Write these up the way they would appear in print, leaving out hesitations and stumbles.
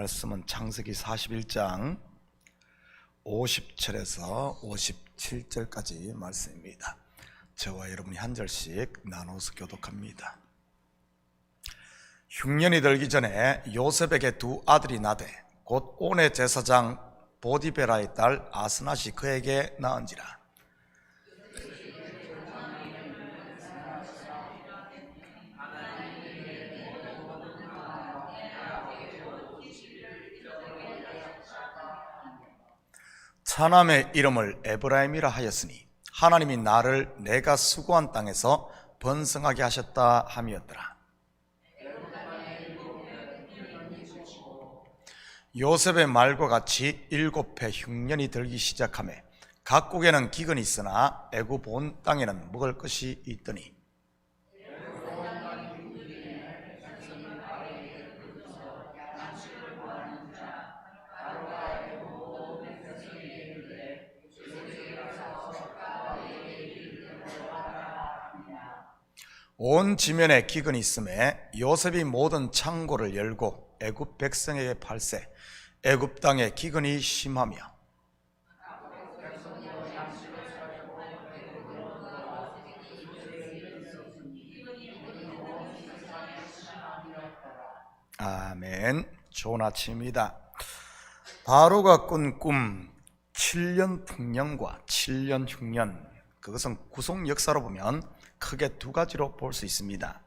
말씀은 창세기 41장 50절에서 57절까지 말씀입니다. 저와 여러분이 한 절씩 나눠서 교독합니다. 흉년이 들기 전에 요셉에게 두 아들이 나되 곧 온의 제사장 보디베라의 딸 아스낫이 그에게 낳은지라. 차남의 이름을 에브라임이라 하였으니 하나님이 나를 내가 수고한 땅에서 번성하게 하셨다 함이었더라. 요셉의 말과 같이 7해 흉년이 들기 시작하매 각국에는 기근이 있으나 애굽 온 땅에는 먹을 것이 있더니 온 지면에 기근이 있음에 요셉이 모든 창고를 열고 애굽 백성에게 팔세 애굽 땅에 기근이 심하며 아멘. 좋은 아침입니다. 바로가 꾼 꿈 7년 풍년과 7년 흉년, 그것은 구속 역사로 보면 크게 두 가지로 볼 수 있습니다.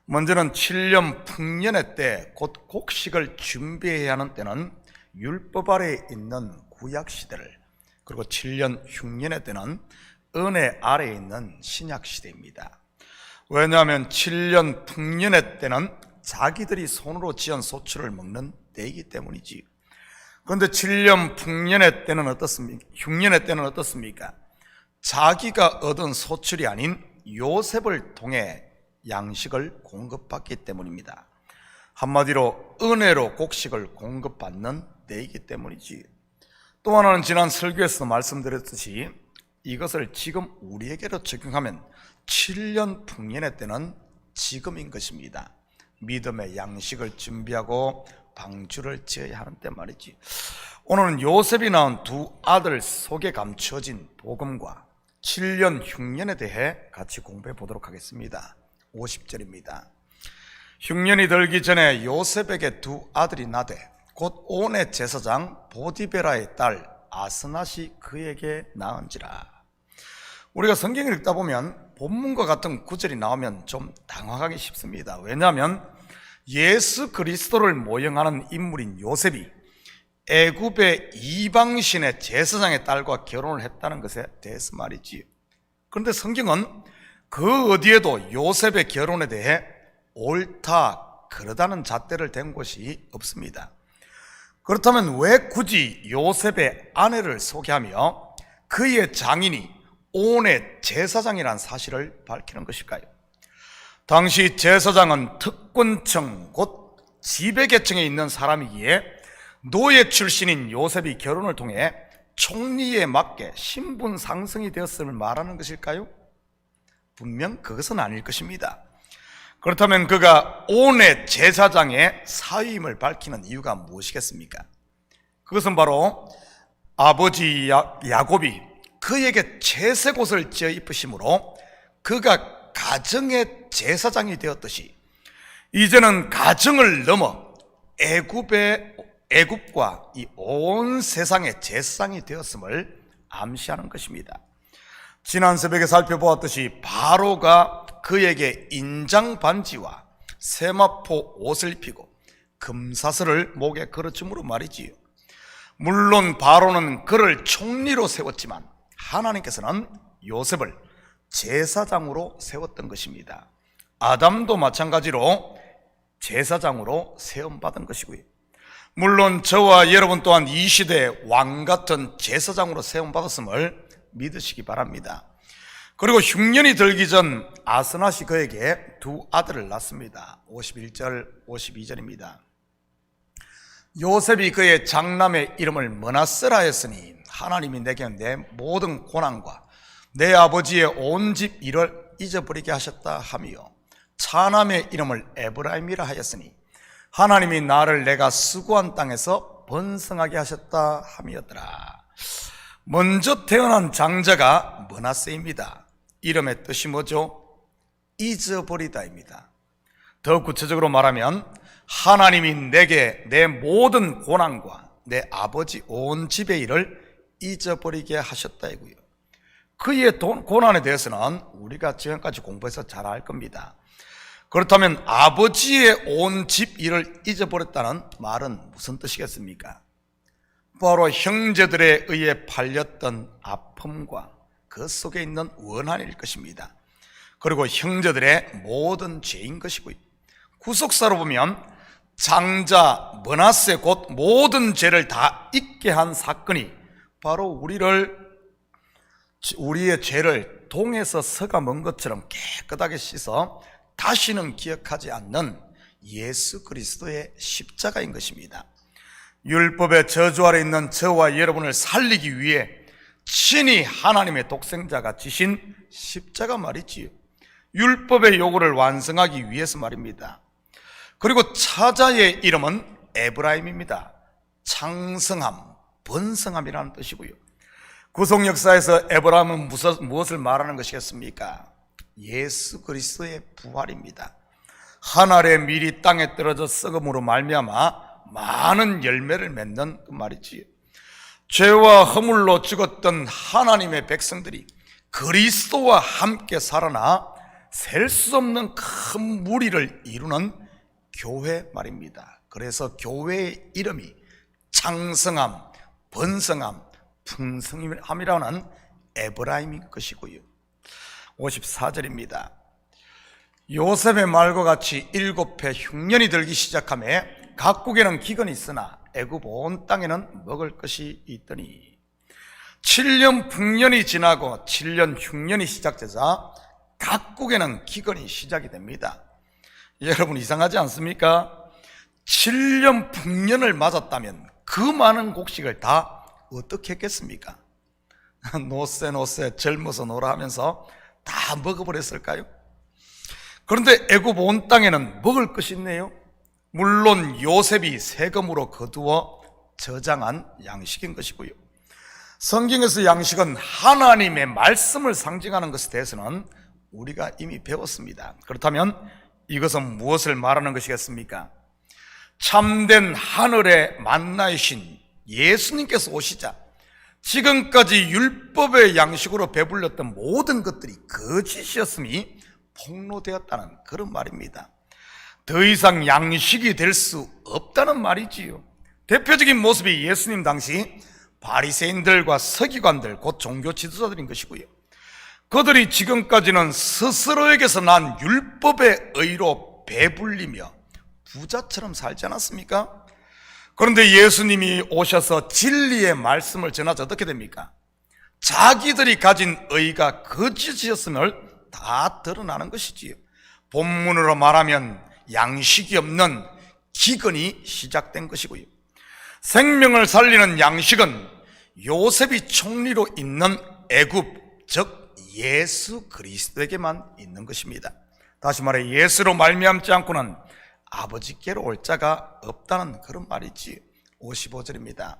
먼저는 7년 풍년의 때, 곧 곡식을 준비해야 하는 때는 율법 아래에 있는 구약시대를, 그리고 7년 흉년의 때는 은혜 아래에 있는 신약시대입니다. 왜냐하면 7년 풍년의 때는 자기들이 손으로 지은 소출을 먹는 때이기 때문이지. 그런데 7년 풍년의 때는 어떻습니까? 흉년의 때는 어떻습니까? 자기가 얻은 소출이 아닌 요셉을 통해 양식을 공급받기 때문입니다. 한마디로 은혜로 곡식을 공급받는 때이기 때문이지. 또 하나는 지난 설교에서 말씀드렸듯이 이것을 지금 우리에게로 적용하면 7년 풍년의 때는 지금인 것입니다. 믿음의 양식을 준비하고 방주를 지어야 하는 때 말이지. 오늘은 요셉이 낳은 두 아들 속에 감추어진 복음과 7년 흉년에 대해 같이 공부해 보도록 하겠습니다. 50절입니다. 흉년이 들기 전에 요셉에게 두 아들이 나되 곧 온의 제사장 보디베라의 딸 아스낫이 그에게 낳은지라. 우리가 성경을 읽다 보면 본문과 같은 구절이 나오면 좀 당황하기 쉽습니다. 왜냐하면 예수 그리스도를 모형하는 인물인 요셉이 애굽의 이방신의 제사장의 딸과 결혼을 했다는 것에 대해서 말이지. 그런데 성경은 그 어디에도 요셉의 결혼에 대해 옳다, 그러다는 잣대를 댄 곳이 없습니다. 그렇다면 왜 굳이 요셉의 아내를 소개하며 그의 장인이 온의 제사장이라는 사실을 밝히는 것일까요? 당시 제사장은 특권층, 곧 지배계층에 있는 사람이기에 노예 출신인 요셉이 결혼을 통해 총리에 맞게 신분 상승이 되었음을 말하는 것일까요? 분명 그것은 아닐 것입니다. 그렇다면 그가 온의 제사장의 사위임을 밝히는 이유가 무엇이겠습니까? 그것은 바로 아버지 야곱이 그에게 채색옷을 지어 입으심으로 그가 가정의 제사장이 되었듯이 이제는 가정을 넘어 애굽과 이 온 세상의 제사장이 되었음을 암시하는 것입니다. 지난 새벽에 살펴보았듯이 바로가 그에게 인장 반지와 세마포 옷을 입히고 금사슬을 목에 걸어줌으로 말이지요. 물론 바로는 그를 총리로 세웠지만 하나님께서는 요셉을 제사장으로 세웠던 것입니다. 아담도 마찬가지로 제사장으로 세움받은 것이고요. 물론 저와 여러분 또한 이 시대에 왕같은 제사장으로 세움받았음을 믿으시기 바랍니다. 그리고 흉년이 들기 전 아스낫이 그에게 두 아들을 낳습니다. 51절 52절입니다. 요셉이 그의 장남의 이름을 므낫세라 하였으니 하나님이 내게 내 모든 고난과 내 아버지의 온 집 일을 잊어버리게 하셨다 하며 차남의 이름을 에브라임이라 하였으니 하나님이 나를 내가 수고한 땅에서 번성하게 하셨다 함이었더라. 먼저 태어난 장자가 므낫세입니다. 이름의 뜻이 뭐죠? 잊어버리다입니다. 더 구체적으로 말하면 하나님이 내게 내 모든 고난과 내 아버지 온 집의 일을 잊어버리게 하셨다이고요. 그의 고난에 대해서는 우리가 지금까지 공부해서 잘 알 겁니다. 그렇다면 아버지의 온 집 일을 잊어버렸다는 말은 무슨 뜻이겠습니까? 바로 형제들에 의해 팔렸던 아픔과 그 속에 있는 원한일 것입니다. 그리고 형제들의 모든 죄인 것이고요. 구속사로 보면 장자 므낫세 곧 모든 죄를 다 잊게 한 사건이 바로 우리의 죄를 동에서 서가 먼 것처럼 깨끗하게 씻어 다시는 기억하지 않는 예수 그리스도의 십자가인 것입니다. 율법의 저주 아래 있는 저와 여러분을 살리기 위해 친히 하나님의 독생자가 지신 십자가 말이지요. 율법의 요구를 완성하기 위해서 말입니다. 그리고 차자의 이름은 에브라임입니다. 창성함, 번성함이라는 뜻이고요. 구속 역사에서 에브라임은 무엇을 말하는 것이겠습니까? 예수 그리스도의 부활입니다. 한 알의 밀이 땅에 떨어져 썩음으로 말미암아 많은 열매를 맺는 그 말이지요. 죄와 허물로 죽었던 하나님의 백성들이 그리스도와 함께 살아나 셀 수 없는 큰 무리를 이루는 교회 말입니다. 그래서 교회의 이름이 창성함, 번성함, 풍성함이라는 에브라임인 것이고요. 54절입니다. 요셉의 말과 같이 7해 흉년이 들기 시작하며 각국에는 기근이 있으나 애굽 온 땅에는 먹을 것이 있더니 7년 풍년이 지나고 7년 흉년이 시작되자 각국에는 기근이 시작이 됩니다. 여러분 이상하지 않습니까? 7년 풍년을 맞았다면 그 많은 곡식을 다 어떻게 했겠습니까? 노세 젊어서 놀아 하면서 다 먹어버렸을까요? 그런데 애굽 온 땅에는 먹을 것이 있네요. 물론 요셉이 세금으로 거두어 저장한 양식인 것이고요. 성경에서 양식은 하나님의 말씀을 상징하는 것에 대해서는 우리가 이미 배웠습니다. 그렇다면 이것은 무엇을 말하는 것이겠습니까? 참된 하늘의 만나이신 예수님께서 오시자 지금까지 율법의 양식으로 배불렸던 모든 것들이 거짓이었음이 폭로되었다는 그런 말입니다. 더 이상 양식이 될 수 없다는 말이지요. 대표적인 모습이 예수님 당시 바리새인들과 서기관들 곧 종교 지도자들인 것이고요. 그들이 지금까지는 스스로에게서 난 율법의 의로 배불리며 부자처럼 살지 않았습니까? 그런데 예수님이 오셔서 진리의 말씀을 전하자 어떻게 됩니까? 자기들이 가진 의가 거짓이었음을 다 드러나는 것이지요. 본문으로 말하면 양식이 없는 기근이 시작된 것이고요. 생명을 살리는 양식은 요셉이 총리로 있는 애굽, 즉 예수 그리스도에게만 있는 것입니다. 다시 말해 예수로 말미암지 않고는 아버지께로 올 자가 없다는 그런 말이지. 55절입니다.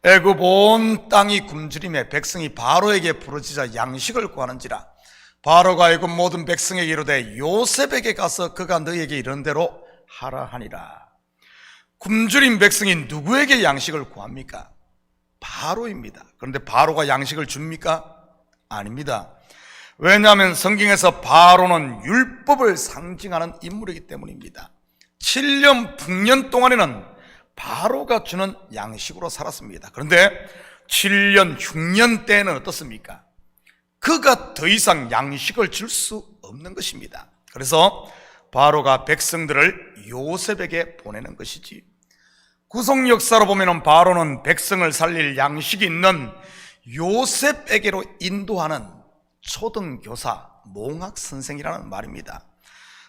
애굽 온 땅이 굶주림에 백성이 바로에게 부르짖어 양식을 구하는지라 바로가 애굽 모든 백성에게 이르되 요셉에게 가서 그가 너희에게 이른 대로 하라 하니라. 굶주린 백성이 누구에게 양식을 구합니까? 바로입니다. 그런데 바로가 양식을 줍니까? 아닙니다. 왜냐하면 성경에서 바로는 율법을 상징하는 인물이기 때문입니다. 7년 풍년 동안에는 바로가 주는 양식으로 살았습니다. 그런데 7년 흉년 때에는 어떻습니까? 그가 더 이상 양식을 줄 수 없는 것입니다. 그래서 바로가 백성들을 요셉에게 보내는 것이지. 구속 역사로 보면 바로는 백성을 살릴 양식이 있는 요셉에게로 인도하는 초등교사, 몽학선생이라는 말입니다.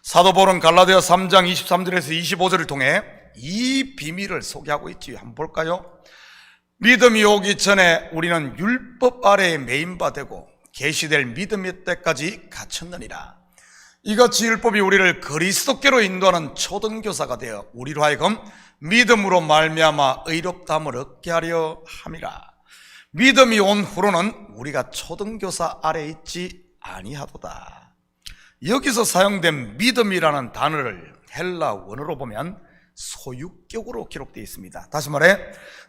사도 바울은 갈라디아 3장 23절에서 25절을 통해 이 비밀을 소개하고 있지요. 한번 볼까요? 믿음이 오기 전에 우리는 율법 아래에 매인 바 되고 계시될 믿음의 때까지 갇혔느니라. 이같이 율법이 우리를 그리스도께로 인도하는 초등교사가 되어 우리로 하여금 믿음으로 말미암아 의롭다함을 얻게 하려 함이라. 믿음이 온 후로는 우리가 초등교사 아래 있지 아니하도다. 여기서 사용된 믿음이라는 단어를 헬라 원어로 보면 소유격으로 기록되어 있습니다. 다시 말해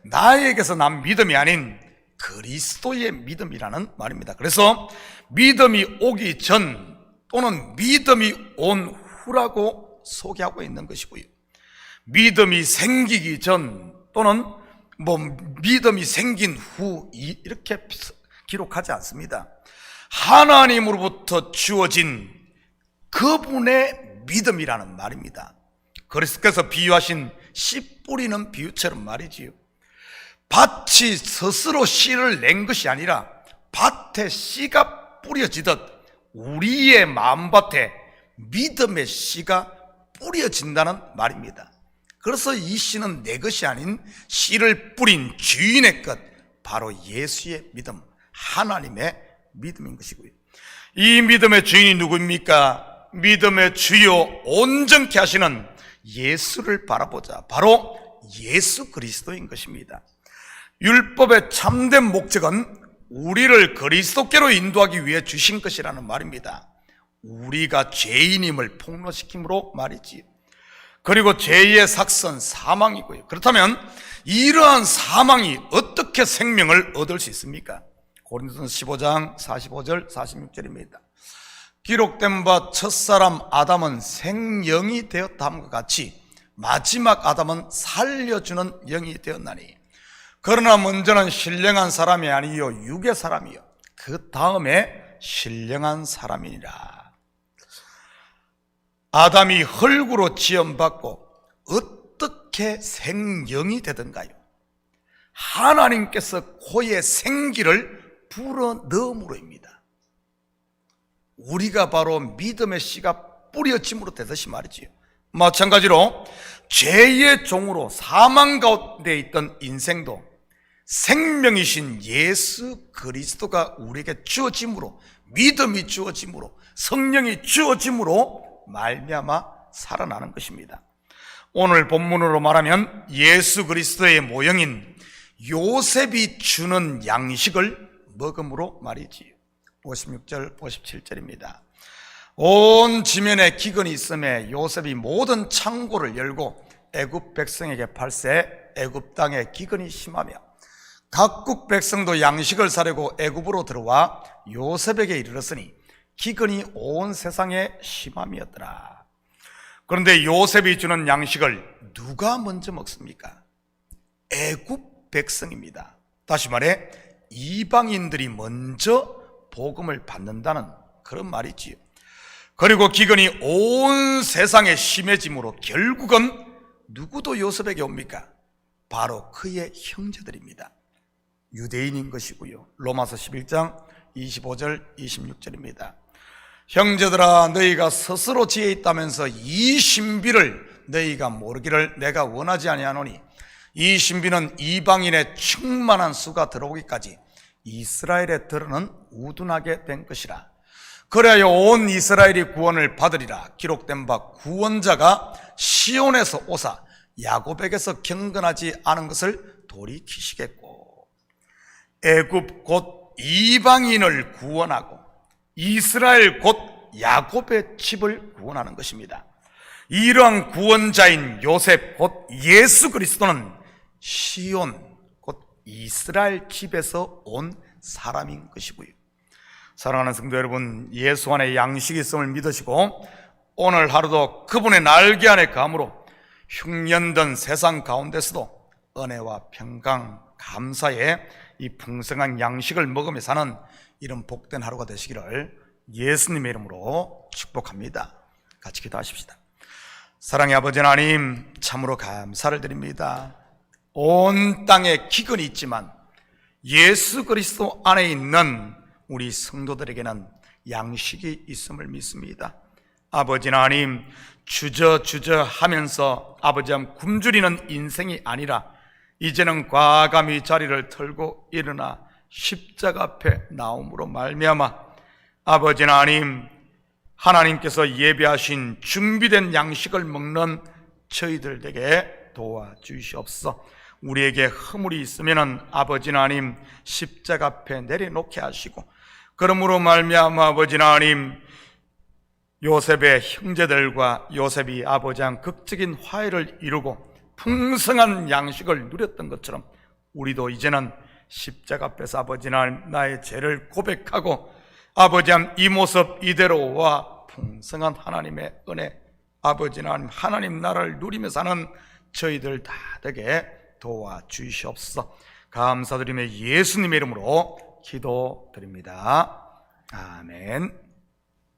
나에게서 난 믿음이 아닌 그리스도의 믿음이라는 말입니다. 그래서 믿음이 오기 전 또는 믿음이 온 후라고 소개하고 있는 것이고요, 믿음이 생기기 전 또는 믿음이 생긴 후 이렇게 기록하지 않습니다. 하나님으로부터 주어진 그분의 믿음이라는 말입니다. 그리스도께서 비유하신 씨 뿌리는 비유처럼 말이지요, 밭이 스스로 씨를 낸 것이 아니라 밭에 씨가 뿌려지듯 우리의 마음밭에 믿음의 씨가 뿌려진다는 말입니다. 그래서 이 씨는 내 것이 아닌 씨를 뿌린 주인의 것, 바로 예수의 믿음, 하나님의 믿음인 것이고요. 이 믿음의 주인이 누구입니까? 믿음의 주요 온전케 하시는 예수를 바라보자. 바로 예수 그리스도인 것입니다. 율법의 참된 목적은 우리를 그리스도께로 인도하기 위해 주신 것이라는 말입니다. 우리가 죄인임을 폭로시킴으로 말이지. 그리고 죄의 삭선 사망이고요. 그렇다면 이러한 사망이 어떻게 생명을 얻을 수 있습니까? 고린도서 15장 45절 46절입니다. 기록된 바 첫사람 아담은 생영이 되었다 함과 같이 마지막 아담은 살려주는 영이 되었나니, 그러나 먼저는 신령한 사람이 아니요 육의 사람이요 그 다음에 신령한 사람이니라. 아담이 흙으로 지음받고 어떻게 생영이 되던가요? 하나님께서 코에 생기를 불어넣음으로입니다. 우리가 바로 믿음의 씨가 뿌려짐으로 되듯이 말이지요. 마찬가지로 죄의 종으로 사망 가운데 있던 인생도 생명이신 예수 그리스도가 우리에게 주어짐으로, 믿음이 주어짐으로, 성령이 주어짐으로 말미암아 살아나는 것입니다. 오늘 본문으로 말하면 예수 그리스도의 모형인 요셉이 주는 양식을 먹음으로 말이지. 56절 57절입니다. 온 지면에 기근이 있음에 요셉이 모든 창고를 열고 애굽 백성에게 팔세 애굽 땅에 기근이 심하며 각국 백성도 양식을 사려고 애굽으로 들어와 요셉에게 이르렀으니 기근이 온 세상에 심함이었더라. 그런데 요셉이 주는 양식을 누가 먼저 먹습니까? 애굽 백성입니다. 다시 말해 이방인들이 먼저 복음을 받는다는 그런 말이지요. 그리고 기근이 온 세상에 심해짐으로 결국은 누구도 요셉에게 옵니까? 바로 그의 형제들입니다. 유대인인 것이고요. 로마서 11장 25절 26절입니다. 형제들아, 너희가 스스로 지혜 있다면서 이 신비를 너희가 모르기를 내가 원하지 아니하노니, 이 신비는 이방인의 충만한 수가 들어오기까지 이스라엘에 들어는 우둔하게 된 것이라. 그래야 온 이스라엘이 구원을 받으리라. 기록된 바 구원자가 시온에서 오사 야곱에게서 경건하지 않은 것을 돌이키시겠고, 애굽 곧 이방인을 구원하고 이스라엘 곧 야곱의 집을 구원하는 것입니다. 이러한 구원자인 요셉 곧 예수 그리스도는 시온 곧 이스라엘 집에서 온 사람인 것이고요. 사랑하는 성도 여러분, 예수 안에 양식이 있음을 믿으시고 오늘 하루도 그분의 날개 안에 감으로 흉년된 세상 가운데서도 은혜와 평강, 감사의 이 풍성한 양식을 먹으며 사는 이런 복된 하루가 되시기를 예수님의 이름으로 축복합니다. 같이 기도하십시다. 사랑의 아버지 하나님, 참으로 감사를 드립니다. 온 땅에 기근이 있지만 예수 그리스도 안에 있는 우리 성도들에게는 양식이 있음을 믿습니다. 아버지 하나님, 주저주저 하면서 아버지와 굶주리는 인생이 아니라 이제는 과감히 자리를 털고 일어나 십자가 앞에 나옴으로 말미암아 아버지 하나님, 하나님께서 예비하신 준비된 양식을 먹는 저희들 되게 도와주시옵소서. 우리에게 허물이 있으면 아버지 하나님 십자가 앞에 내려놓게 하시고, 그러므로 말미암아 아버지 하나님 요셉의 형제들과 요셉이 아버지랑 극적인 화해를 이루고 풍성한 양식을 누렸던 것처럼 우리도 이제는 십자가 앞에서 아버지 하나님 나의 죄를 고백하고 아버지 하나님 이 모습 이대로와 풍성한 하나님의 은혜, 아버지 하나님 하나님 나라를 누리며 사는 저희들 다 되게 도와주시옵소서. 감사드리며 예수님의 이름으로 기도드립니다. 아멘.